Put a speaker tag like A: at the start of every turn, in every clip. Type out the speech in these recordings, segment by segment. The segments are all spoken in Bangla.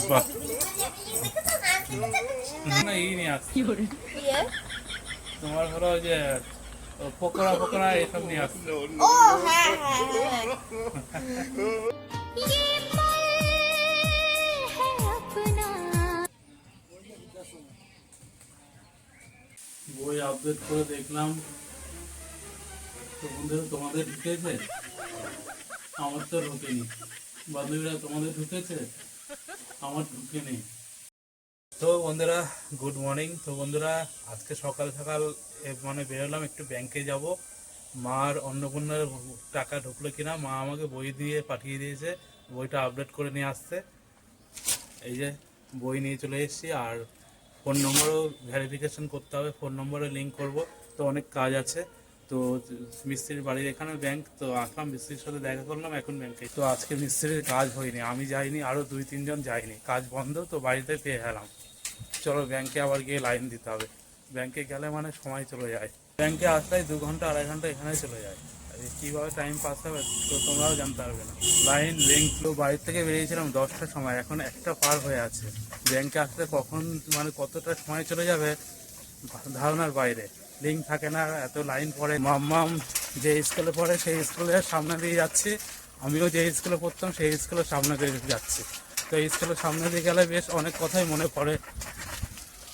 A: বাহ না এই নিয়ে আসছি তোমার হলো যে পকোড়া পকোড়া এসব নিয়ে আসছে
B: ও হ্যাঁ হ্যাঁ
A: বই আপডেট করে দেখলাম তো বন্ধুরা তোমাদের ঢুকেছে, আমার তো ঢুকেনি। বান্ধবীরা তোমাদের ঢুকেছে, আমার ঢুকেনি। তো বন্ধুরা গুড মর্নিং। তো বন্ধুরা আজকে সকাল সকাল মানে বেরোলাম, একটু ব্যাংকে যাব। মার অন্নপূর্ণার টাকা ঢুকলো কিনা, মা আমাকে বই দিয়ে পাঠিয়ে দিয়েছে, বইটা আপডেট করে নিয়ে আসতে। এই যে বই নিয়ে চলে এসেছি, আর ফোন নম্বরও ভেরিফিকেশন করতে হবে, ফোন নম্বরে লিঙ্ক করব। তো অনেক কাজ আছে। তো মিস্ত্রির বাড়ির এখানে ব্যাংক, তো আসলাম মিস্ত্রির সাথে দেখা করলাম এখন ব্যাংকে। তো আজকে মিস্ত্রির কাজ হয়নি, আমি যাইনি, আরও 2-3 জন যায়নি, কাজ বন্ধ। তো বাড়িতে পেয়ে গেলাম, চলো ব্যাংকে আবার গিয়ে লাইন দিতে হবে। ব্যাংকে গেলে মানে সময় চলে যায়, ব্যাংকে আসলে 2 ঘন্টা 2.5 ঘন্টা এখানে চলে যায়। কীভাবে টাইম পাস হবে তো তোমরাও জানতে পারবে না। লাইন লিঙ্ক, তো বাড়ির থেকে বেরিয়েছিলাম 10টার সময়, এখন 1টা পার হয়ে আছে। ব্যাংকে আসলে কখন মানে কতটা সময় চলে যাবে ধারণার বাইরে। লিঙ্ক থাকে না, এত লাইন পড়ে। মাম্মাম যে স্কুলে পড়ে সেই স্কুলের সামনে দিয়ে যাচ্ছি, আমিও যে স্কুলে পড়তাম সেই স্কুলের সামনে দিয়ে যাচ্ছি। তো এই স্কুলের সামনে দিয়ে গেলে বেশ অনেক কথাই মনে পড়ে,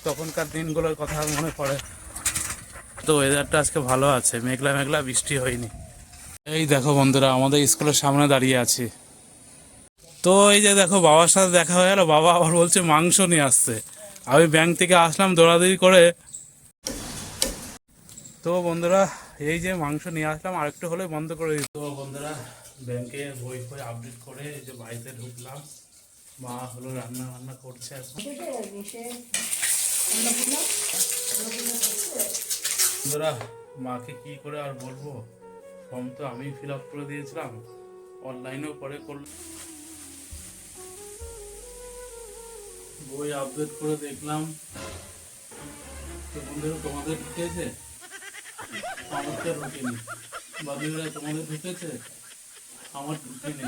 A: তখনকার দিনগুলোর কথা মনে পড়ে। তো ওয়েদারটা আজকে ভালো আছে, মেঘলা মেঘলা, বৃষ্টি হয়নি। এই দেখো বন্ধুরা আমাদের স্কুলের সামনে দাঁড়িয়ে আছি। তো এই যে দেখো বাবার সাথে দেখা হয়ে গেল, বাবা আবার বলছে মাংস নিয়ে আসছে। আমি ব্যাংক থেকে আসলাম দৌড়াদৌড়ি করে। তো বন্ধুরা এই যে মাংস নিয়ে আসলাম, আরেকটু হলে বন্ধ করে দিত। তো বন্ধুরা ব্যাংকে বই ফই আপডেট করে এই যে বাড়িতে ঢুকলাম। মা হলো রান্না বান্না করছে এখন। বন্ধুরা মাকে কি করে আর বলবো, ফর্ম তো আমি ফিল আপ করে দিয়েছিলাম, অনলাইনেও পরে করলাম। বই আপডেট করে দেখলাম তো বন্ধুরা তোমাদের ঢুকেছে, আমার তো ঢুকেনি। বান্ধবীরা তোমাদের ঢুকেছে, আমার ঢুকেনি।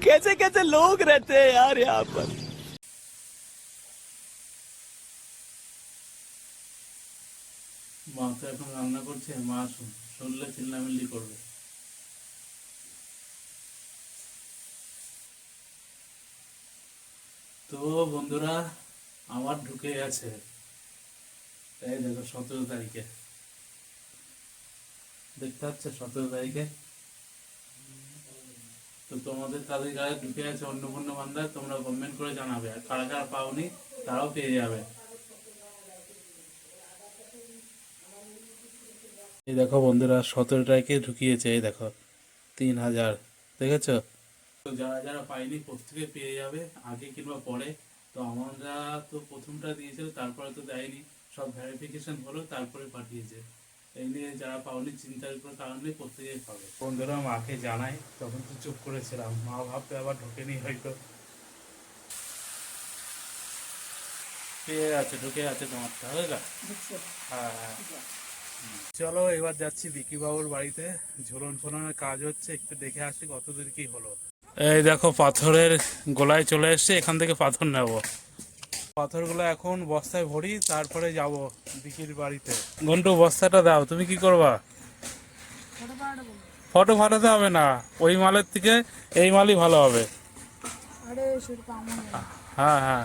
C: कैसे कैसे लोग रहते हैं यार यहाँ पर।
A: মা তো এখন রান্না করছে, মা শুনলে চিল্লামিল্লি করবে। তো বন্ধুরা আমার ঢুকে গেছে, এই দেখো 17 তারিখে, দেখতে পাচ্ছ 17 তারিখে। তো তোমাদের কাদের গায়ে ঢুকে আছে অন্নপূর্ণ ভান্ডার, তোমরা কমেন্ট করে জানাবে, আর কারা কারা পাওনি তারাও পেয়ে যাবে। এই দেখো বন্ধুরা 17 তারিখে ঢুকিয়েছে, এই দেখো 3000, দেখেছো? তো যারা যারা পাইনি প্রত্যেকে পেয়ে যাবে, আগে কিংবা পরে। তো আমরা তো প্রথমটা দিয়েছিল, তারপরে তো দেয়নি, সব ভেরিফিকেশন হলো তারপরে পাঠিয়েছে। এই নিয়ে যারা পাওনি চিন্তার কোনো কারণ নেই, প্রত্যেকেই পাবে। বন্ধুরা মাকে জানাই, তখন তো চুপ করেছিলাম, মা ভাবতে আবার ঢোকেনি হয়তো। ঢুকে আছে তোমারটা, বুঝলা? হ্যাঁ হ্যাঁ। চলো এবার যাচ্ছি বিকি বাবুর বাড়িতে, ঝুলন ফোলনের কাজ হচ্ছে, একটু দেখে আসি কতদূর কি হলো। এই দেখো পাথরের গোলায় চলে এসছে, এখান থেকে পাথর নেব। পাথরগুলো এখন বস্তায় ভরি, তারপরে যাব বিকির বাড়িতে। ঘন্টু বস্তাটা দাও, তুমি কি করবা? ফটো ফাটাতে হবে না, ওই মালের থেকে এই মালই ভালো হবে। হ্যাঁ হ্যাঁ,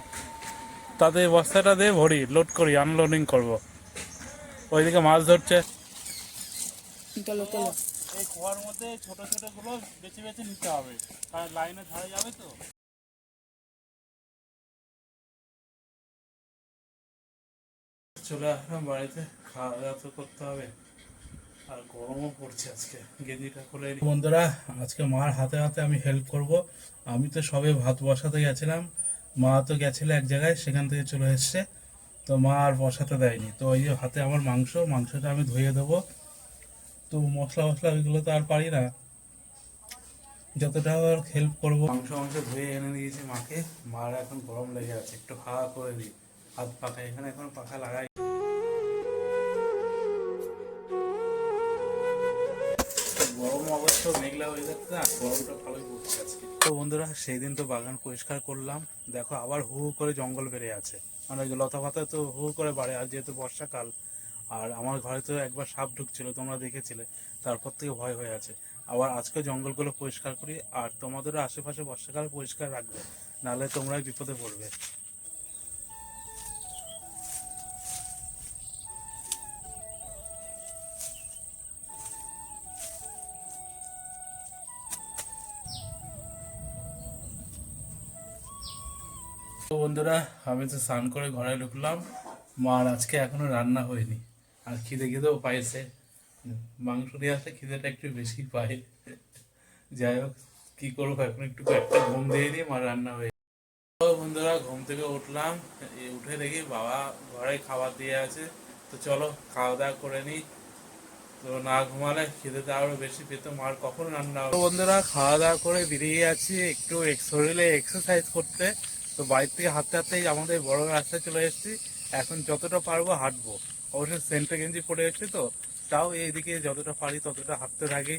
A: তাতে এই বস্তাটা দিয়ে ভরি, লোড করি, আনলোডিং করব। ওইদিকে মাছ ধরছে। এই কুয়ার মধ্যে ছোট ছোট গুলো বেছে বেছে নিতে হবে, আর লাইনে ধারে যাবে তো। চলে আসলাম বাড়িতে, খাওয়া দাওয়া তো করতে হবে, আর গরমও পড়ছে আজকে, গেঞ্জিটা খুলে। বন্ধুরা আজকে মার হাতে হাতে আমি হেল্প করব। আমি তো সবে ভাত বসাতে গেছিলাম, মা তো গেছিল এক জায়গায়, সেখান থেকে চলে এসছে, তো মা আর বসাতে দেয়নি। তো ওই যে হাতে আমার মাংসটা আমি ধুয়ে দেবো। তো মশলা ওইগুলো তো আর পারি না, যতটা হেল্প করবো। মাংস ধুয়ে এনে দিয়েছি মাকে, মার এখন গরম লেগে আছে, একটু হাওয়া করে দিই, হাত পাখা, এখানে এখন পাখা লাগাই। গরম অবস্থা তো মেঘলা হয়ে যাচ্ছে না, গরমটা ভালোই পড়ছে আজকে। তো বন্ধুরা সেই দিন তো বাগান পরিষ্কার করলাম, দেখো আবার হু হু করে জঙ্গল বেড়ে আছে, মানে লতা পাতা তো হু হু করে বাড়ে, আর যেহেতু বর্ষাকাল আর আমার ঘরে তো একবার সাপ ঢুকছিল তোমরা দেখেছিলে, তারপর থেকে ভয় হয়ে আছে। আবার আজকে জঙ্গলগুলো পরিষ্কার করি, আর তোমাদেরও আশেপাশে বর্ষাকাল পরিষ্কার রাখবে, নাহলে তোমরাই বিপদে পড়বে। তো বন্ধুরা আমি তো স্নান করে ঘরে ঢুকলাম, মার আজকে এখনো রান্না হয়নি, আর খিদে খিদেও পাইছে, মাংস দিয়ে আসলে খিদেটা একটু বেশি পাই। যাই হোক কি করবো, এখন একটু একটা ঘুম দিয়ে নিই, মার রান্না হয়ে। তো বন্ধুরা ঘুম থেকে উঠলাম, উঠে দেখি বাবা ঘরে খাবার দিয়ে আছে, তো চলো খাওয়া দাওয়া করে নিই। তো না ঘুমালে খিদেতে আরো বেশি পেতো, মার কখন রান্না হবে। তো বন্ধুরা খাওয়া দাওয়া করে বেরিয়ে আছি একটু শরীরে এক্সারসাইজ করতে। তো বাড়ির থেকে হাঁটতে হাঁটতেই আমাদের বড় রাস্তায় চলে এসেছি, এখন যতটা পারবো হাঁটবো। অবশ্যই সেন্টে গেঞ্জি পরে এসেছি, তো তাও এইদিকে যতটা পারি ততটা হাঁটতে থাকি,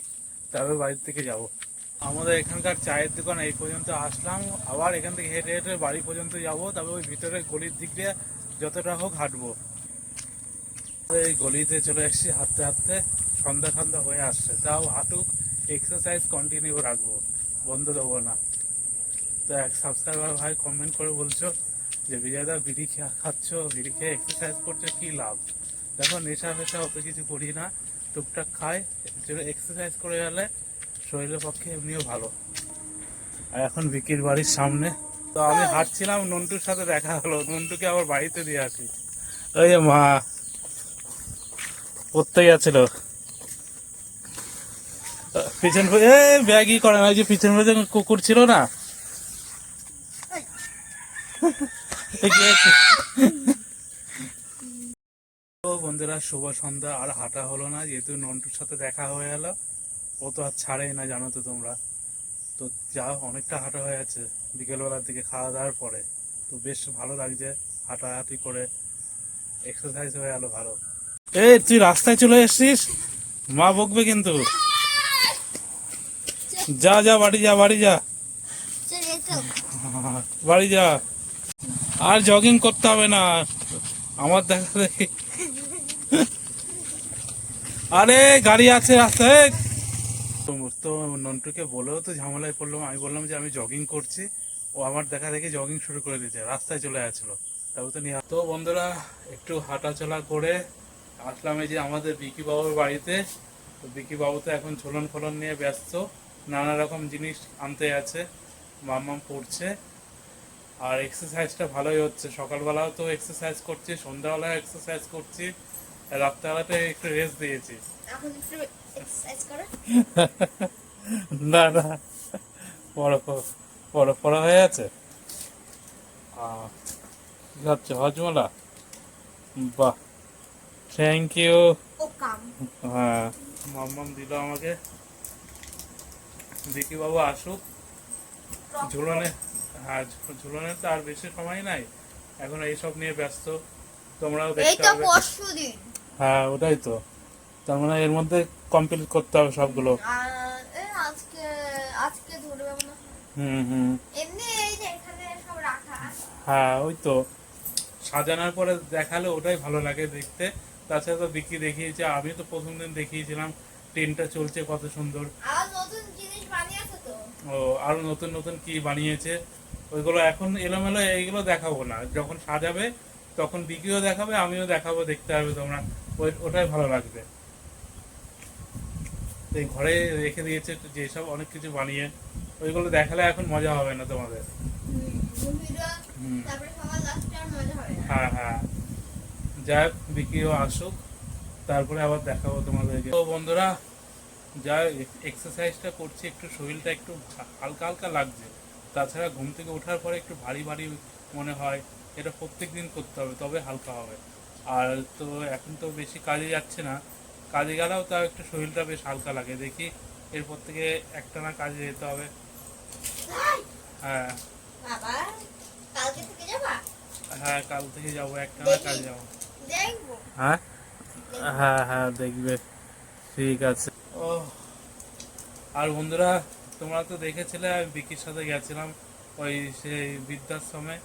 A: তারপর বাড়ির থেকে যাব। আমাদের এখানকার চায়ের দোকান এই পর্যন্ত আসলাম, আবার এখান থেকে হেঁটে হেঁটে বাড়ি পর্যন্ত যাব, তারপর ওই ভিতরে গলির দিক দিয়ে যতটা হোক হাঁটবো। এই গলিতে চলে এসেছি হাঁটতে হাঁটতে, সন্ধ্যা সন্ধ্যা হয়ে আসছে, তাও হাঁটুক এক্সারসাইজ কন্টিনিউ রাখবো, বন্ধ দেবো না। তো এক সাবস্ক্রাইবার ভাই কমেন্ট করে বলছো যে বিজয়দা বিড়ি খাচ্ছ, বিড়ি খেয়ে এক্সারসাইজ করছো, কি লাভ? দেখো নেশা ফেশা অত কিছু করি না, টুকটাক খাই, এক্সারসাইজ করে গেলে শরীরের পক্ষে এমনিও ভালো। আর এখন বিকির বাড়ির সামনে, তো আমি হাঁটছিলাম, নন্টুর সাথে দেখা হলো, নন্টুকে আবার বাড়িতে দিয়ে আসি। ওই যে মা পড়তে গেছিল পিছন, ব্যাগই করে না, ওই যে পিছন কুকুর ছিল না। তো বন্ধুরা শুভ সন্ধ্যা, আর হাঁটা হলো না, যেহেতু নন্টুর সাথে দেখা হয়ে গেল, ও তো আর ছাড়েই না জানো তো তোমরা। তো যা অনেকটা হাঁটা হয়ে আছে বিকেলবেলার দিকে খাওয়া দাওয়ার পরে, তো বেশ ভালো লাগছে হাঁটাহাঁটি করে, এক্সারসাইজ হয়ে গেল ভালো। এই তুই রাস্তায় চলে এসছিস, মা বকবে কিন্তু। যা যা বাড়ি যা, বাড়ি যা, বাড়ি যা, আর জগিং করতে হবে না আমার দেখা দেখি। আরে গাড়ি আছে রাস্তায়। তো নন্টুকে বলেও তো ঝামেলায় পড়লাম, আমি বললাম যে আমি জগিং করছি, ও আমার দেখা দেখি জগিং শুরু করে দিয়েছে, রাস্তায় চলে আসলো, তারপর তো নিয়ে। তো বন্ধুরা একটু হাঁটাচলা করে আসলাম এই যে আমাদের বিকি বাবুর বাড়িতে। তো বিকি বাবু তো এখন ঝোলন ফোলন নিয়ে ব্যস্ত, নানা রকম জিনিস আনতে আছে, মাম্মাম পড়ছে। আর এক্সারসাইজটা ভালোই হচ্ছে, সকালবেলাও তো এক্সারসাইজ করছি, সন্ধ্যাবেলাও এক্সারসাইজ করছি, রাত্রেবেলাতে একটু রেস্ট দিয়েছি। না না, পড়া পড়া পড়া হয়ে আছে। কি খাচ্ছ, হজমলা? বাহ, থ্যাংক ইউ। হ্যাঁ মাম্মাম দিল আমাকে। দেখি বাবু আসুক ঝুলনে, হ্যাঁ ঝুলনের তো আর বেশি সময় নাই, এখন এইসব নিয়ে ব্যস্ত, তোমরাও দেখতে হবে। হ্যাঁ ওটাই তো, তার মানে এর মধ্যে কমপ্লিট করতে হবে সবগুলো। হুম হুম, হ্যাঁ ওই তো সাজানোর পরে দেখালে ওটাই ভালো লাগে দেখতে। তাছাড়া তো বিক্রি দেখিয়েছে, আমি তো প্রথম দিন দেখিয়েছিলাম, ট্রেনটা চলছে কত সুন্দর। ও আরো নতুন নতুন কি বানিয়েছে, ওইগুলো এখন এলোমেলো, এইগুলো দেখাবো না, যখন সাজাবে তখন বিক্রিও দেখাবে, আমিও দেখাবো, দেখতে হবে তোমরা, ওটাই ভালো লাগবে। এই ঘরে রেখে দিয়েছে যেসব অনেক কিছু বানিয়ে, ওইগুলো দেখালে এখন মজা হবে না তোমাদের। হ্যাঁ হ্যাঁ, যাই হোক বিক্রিও আসুক, তারপরে আবার দেখাবো তোমাদেরকে। তো বন্ধুরা যা এক্সারসাইজটা করছি, একটু শরীরটা একটু হালকা হালকা লাগছে, তাছাড়া ঘুম থেকে ওঠার পরে একটু ভারী ভারী মনে হয়, এটা প্রত্যেক দিন করতে হবে তবে হালকা হবে। আর তো এখন তো বেশি কাজে যাচ্ছে না, কাজে গেলেও তাও একটু শরীরটা বেশ হালকা লাগে, দেখি এরপর থেকে একটানা কাজে যেতে হবে। হ্যাঁ হ্যাঁ কাল থেকে যাবো, একটানা কাজে যাবো। হ্যাঁ হ্যাঁ হ্যাঁ দেখবে, ঠিক আছে। ও আর বন্ধুরা, তোমরা তো দেখেছিলে আমি বিকির সাথে গেছিলাম ওই সেই বৃদ্ধাশ্রমে।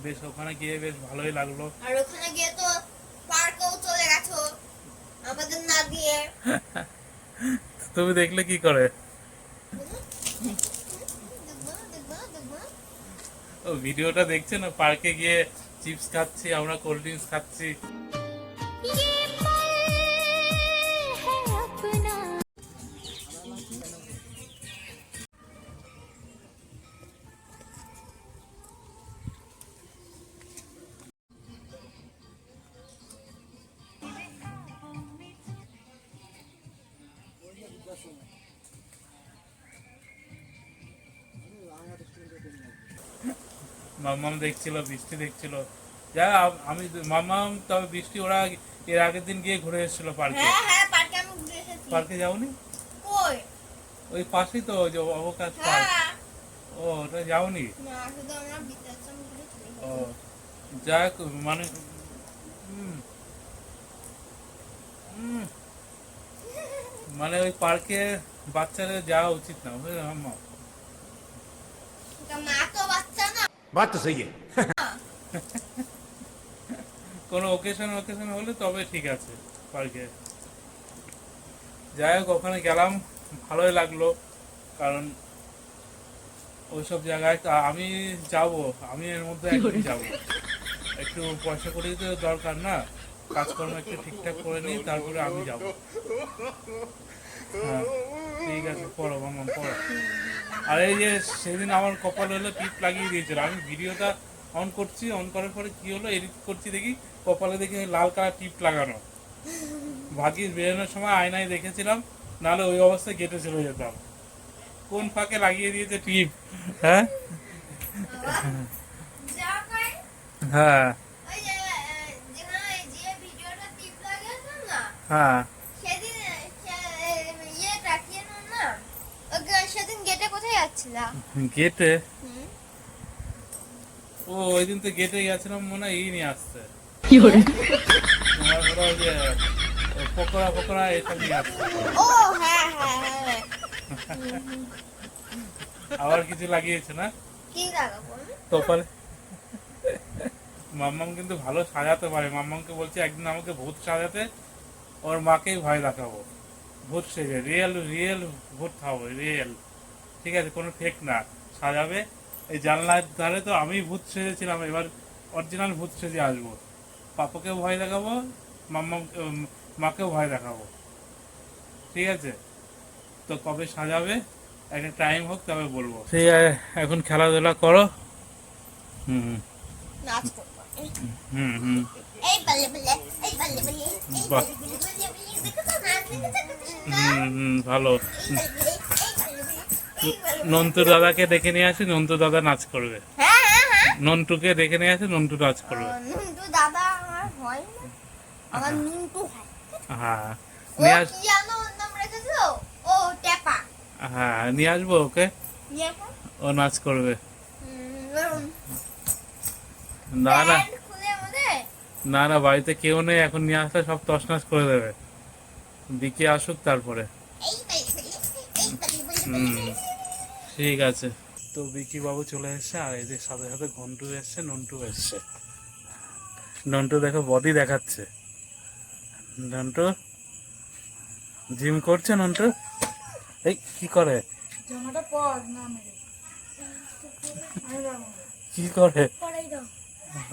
A: বেশ ওখানে গিয়ে বেশ ভালোই লাগলো।
B: আর ওখানে গিয়ে তো পার্কেও চলে গেছো আমাদের না দিয়ে।
A: তুমি দেখলে কি করে? ও ভিডিওটা দেখছে না, পার্কে গিয়ে চিপস খাচ্ছি, আমরা কোল্ড ড্রিঙ্কস খাচ্ছি। মাম্মাম দেখছিল, বৃষ্টি দেখছিল। যা আমি মাম্মাম, তবে বৃষ্টি ওরা এর আগের দিন গিয়ে ঘুরে এসেছিল পার্কে।
B: হ্যাঁ হ্যাঁ পার্কে আমি ঘুরে এসেছি।
A: পার্কে যাওনি?
B: কই?
A: ওই পাশেই তো, ওই যে অবকাশ পার্ক।
B: হ্যাঁ
A: ও, ওটা যাওনি?
B: না, শুধু আমরা বৃদ্ধাশ্রম ঘুরে চলে
A: ও
B: গেছি।
A: যাক, মানে উম, মানে ওই পার্কে বাচ্চাদের যাওয়া উচিত না, বুঝলে মাম্মা?
B: তা মা তো বাচ্চা না।
C: बात तो सही है।
A: কোনো ওকেশন হলে তবে ঠিক আছে পার্কে। যাই হোক, ওখানে গেলাম, ভালোই লাগলো। কারণ ওইসব জায়গায় আমি যাব, আমি এর মধ্যে একদিন যাব। একটু পয়সা করেই তো দরকার না, কাজকর্ম একটু ঠিকঠাক করে নিই, তারপরে আমি যাব। হ্যাঁ ঠিক আছে, পড়ো মামা পড়ো। আর এই যে সেদিন আমার কপাল হলো টিপ লাগিয়ে দিয়েছিল, আমি ভিডিওটা অন করছি, অন করার পরে কি হলো, এডিট করছি, দেখি কপালে দেখি লাল কালার টিপ লাগানো। ভাগ্যিস বেরোনোর সময় আয়নায় দেখেছিলাম, নাহলে ওই অবস্থায় কেটে চলে যেতাম। কোন ফাঁকে লাগিয়ে দিয়েছে টিপ! হ্যাঁ
B: যা করে
A: হ্যাঁ
B: ওই যে যেখানে যে ভিডিওটা টিপ লাগিয়েছেন না,
A: হ্যাঁ
B: সেদিন ইয়েটা কি না, সেদিন গেটে কোথায় যাচ্ছিলা?
A: গেটে?
B: হুম।
A: ও ওই দিন তো গেটে গেছিলাম, মনে হয় এই নিয়ে আসছে তোমার ধরো ওই যে পকোড়া এসব নিয়ে আসছে।
B: ও হ্যাঁ হ্যাঁ হ্যাঁ।
A: আবার কিছু লাগিয়েছে না
B: কি লাগাবো?
A: কপালে? মাম্মাম কিন্তু ভালো সাজাতে পারে। মাম্মামকে বলছি একদিন আমাকে ভূত সাজাতে, ওর মাকেই ভয় দেখাবো ভূত সেজে। রিয়েল ভূত হবে, রিয়েল, ঠিক আছে, কোনো ফেক না। সাজাবে, এই জানলার ধারে তো আমি ভূত সেজেছিলাম, এবার অরিজিনাল ভূত সেজে আসবো। পাপাকেও ভয় দেখাবো, মাকেও ভয় দেখাবো, ঠিক আছে? তো কবে সাজাবে একটা টাইম হোক, তবে বলবো। ঠিক আছে, এখন খেলাধুলা করো। হুম
B: নাচ করবো।
A: হুম হুম
B: এই বলে বলে, এই বলে বলে, এই
A: বাহ।
B: বলে বলে, বলে বলে, দেখো তো নাচ, দেখো তো কত সুন্দর।
A: ভালো।
B: এই বলে বলে, এই বলে বলে, এই বলে বলে।
A: নন্টু দাদাকে ডেকে নিয়ে আসি, নন্টু দাদা নাচ করবে।
B: হ্যাঁ হ্যাঁ হ্যাঁ।
A: নন্টুকে ডেকে নিয়ে আসি, নন্টু নাচ করবে।
B: নুনটু দাদা আমার হয় না, আমার নুনটু হয়।
A: হ্যাঁ
B: ও
A: নিয়ে আস,
B: কি জানো ওর নাম রেখেছো? ও টেপা।
A: হ্যাঁ নিয়ে আসবো ওকে,
B: নিয়ে আসো।
A: ও নাচ করবে।
B: ওরম
A: না না
B: প্যান্ট খুলে আমাদের।
A: না না, বাড়িতে কেউ নেই এখন, নিয়ে আসলে সব তছনছ করে দেবে। বিকে আসুক তারপরে।
B: এই বলে বলে, এই বলে বলে,
A: হুম ঠিক আছে। তো বিকি বাবু চলে এসছে, আর এদের সাথে সাথে ঘন্টু এসছে, নন্টু এসছে। নন্টু দেখো বডি দেখাচ্ছে। নন্টু জিম করছে, নন্টু এই কি করে,
B: জামাটা পর না মেরে।
A: কি করে?
B: পরাই দাও।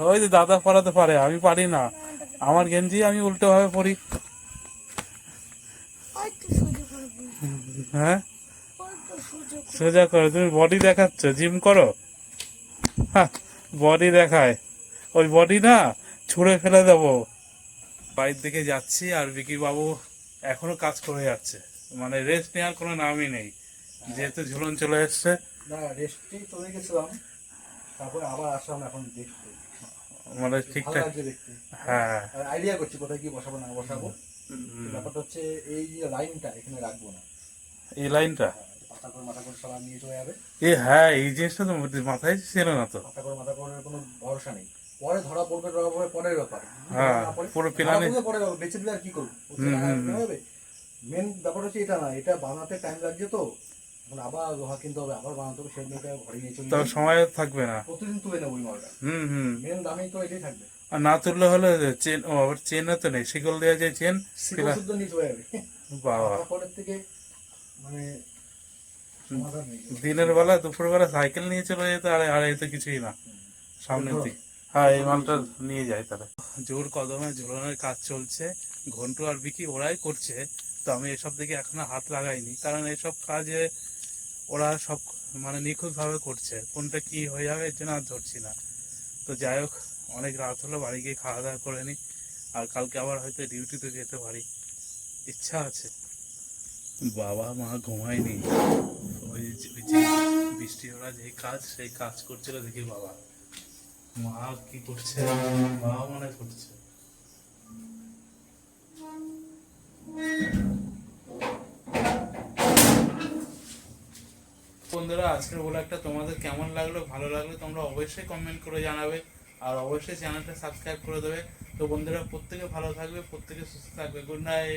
A: ওই যে দাদা পরাতে পারে, আমি পারি না। আমার গেঞ্জি আমি উল্টো ভাবে পরি।
B: ওই তো সুযোগ করবি।
A: হ্যাঁ
B: ওই তো সুযোগ।
A: সোজা করো, তুমি বডি দেখাচ্ছ, জিম করো। বডি দেখায়, ওই বডি না ছুঁড়ে ফেলে দেবো। বাইর দিকে যাচ্ছি, আর বিকি বাবু এখনো কাজ করে যাচ্ছে, মানে রেস্ট নেওয়ার কোনো নামই নেই, যেহেতু ঝুলন চলে এসছে।
D: না রেস্টেই চলে গেছিলাম, তারপরে আবার আসলাম এখন দেখতে।
A: মানে
D: ভালো
A: ঠিকঠাক।
D: লাগছে দেখতে।
A: হ্যাঁ
D: আর আইডিয়া করছি কোথায় কি বসাবো না বসাবো। ব্যাপারটা হচ্ছে এই যে লাইনটা এখানে রাখবো না,
A: এই লাইনটা,
D: মাথা করে সবাই নিয়ে চলে যাবে।
A: হ্যাঁ এই জিনিসটা তো মাথায় ছিল না তো।
D: মাথা করে কোনো ভরসা নেই, পরে ধরা পড়বে ধরা পড়বে পরের ব্যাপার।
A: হ্যাঁ, পুরো প্ল্যানে।
D: পরে বেঁচে দিলে আর কি করবো, মেন ব্যাপার হচ্ছে এটা না, এটা বানাতে টাইম লাগছে তো। এখন আবার লোহা কিনতে হবে, আবার বানাতে হবে, সেই মেয়েটা ঘরে নিয়ে চলে
A: তবে
D: যাবে।
A: সময় থাকবে না।
D: প্রতিদিন তুলে নেবো ওই মালটা,
A: হুম।
D: মেন দামেই তো এটাই থাকবে।
A: আর না তুললে হলে চেন, ও আবার চেনও তো নেই, শিকল দেওয়া যায় চেন।
D: শিকল শুদ্ধ নিয়ে চলে যাবে।
A: বাবা,
D: পরের থেকে মানে সমাধান নেই।
A: দিনের বেলা দুপুরবেলা সাইকেল নিয়ে চলে যেত, আর এই তো কিছুই না সামনের দিক। হ্যাঁ, এই মালটা নিয়ে যায় তাহলে। জোর কদমে ঝুলানোর কাজ চলছে, ঘন্টু আর বিকি ওরাই করছে। তো আমি এসব দিকে এখনো হাত লাগাইনি, কারণ এসব কাজে ওরা সব মানে নিখুঁত ভাবে করছে, কোনটা কি হয়ে যাবে এর জন্য আর ধরছি না। তো যাই হোক, অনেক রাত হলো, বাড়ি গিয়ে খাওয়া দাওয়া করে নি, আর কালকে আবার হয়তো ডিউটিতে যেতে পারি, ইচ্ছা আছে। বাবা মা ঘুমায়নি, ওই যে বৃষ্টি ওরা যে কাজ, সেই কাজ করছিল দেখি বাবা। মা কি করছে, বাবা মনে করছে। বন্ধুরা, আজকের ব্লগটা তোমাদের কেমন লাগলো, ভালো লাগলো তোমরা অবশ্যই কমেন্ট করে জানাবে, আর অবশ্যই চ্যানেলটা সাবস্ক্রাইব করে দেবে। তো বন্ধুরা, প্রত্যেকে ভালো থাকবে, প্রত্যেকে সুস্থ থাকবে। Good night.